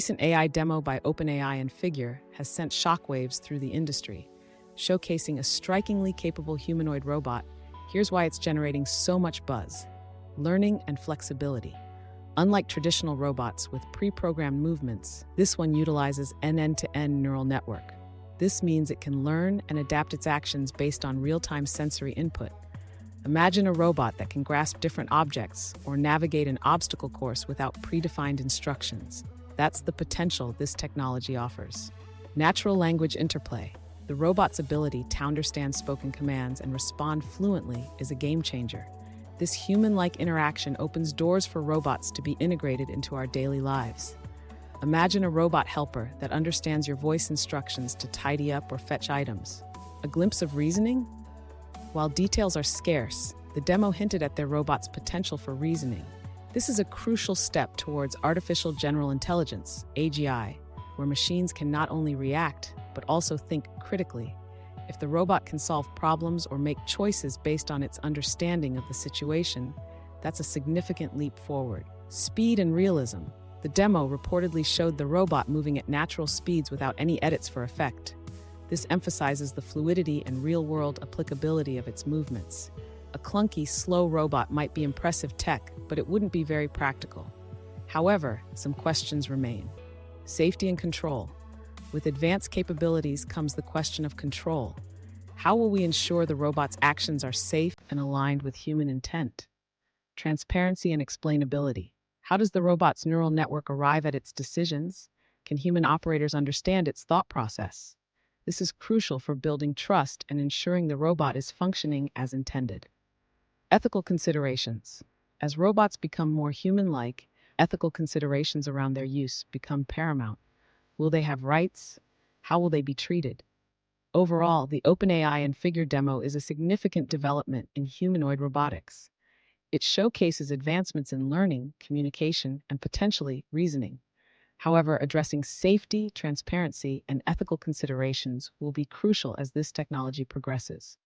recent AI demo by OpenAI and Figure has sent shockwaves through the industry, showcasing a strikingly capable humanoid robot. Here's why it's generating so much buzz: learning and flexibility. Unlike traditional robots with pre-programmed movements, this one utilizes an end-to-end neural network. This means it can learn and adapt its actions based on real-time sensory input. Imagine a robot that can grasp different objects or navigate an obstacle course without predefined instructions. That's the potential this technology offers. Natural language interplay. The robot's ability to understand spoken commands and respond fluently is a game changer. This human-like interaction opens doors for robots to be integrated into our daily lives. Imagine a robot helper that understands your voice instructions to tidy up or fetch items. A glimpse of reasoning? While details are scarce, the demo hinted at their robot's potential for reasoning. This is a crucial step towards artificial general intelligence, AGI, where machines can not only react, but also think critically. If the robot can solve problems or make choices based on its understanding of the situation, that's a significant leap forward. Speed and realism. The demo reportedly showed the robot moving at natural speeds without any edits for effect. This emphasizes the fluidity and real-world applicability of its movements. A clunky, slow robot might be impressive tech, but it wouldn't be very practical. However, some questions remain. Safety and control. With advanced capabilities comes the question of control. How will we ensure the robot's actions are safe and aligned with human intent? Transparency and explainability. How does the robot's neural network arrive at its decisions? Can human operators understand its thought process? This is crucial for building trust and ensuring the robot is functioning as intended. Ethical considerations. As robots become more human-like, ethical considerations around their use become paramount. Will they have rights? How will they be treated? Overall, the OpenAI and Figure demo is a significant development in humanoid robotics. It showcases advancements in learning, communication, and potentially reasoning. However, addressing safety, transparency, and ethical considerations will be crucial as this technology progresses.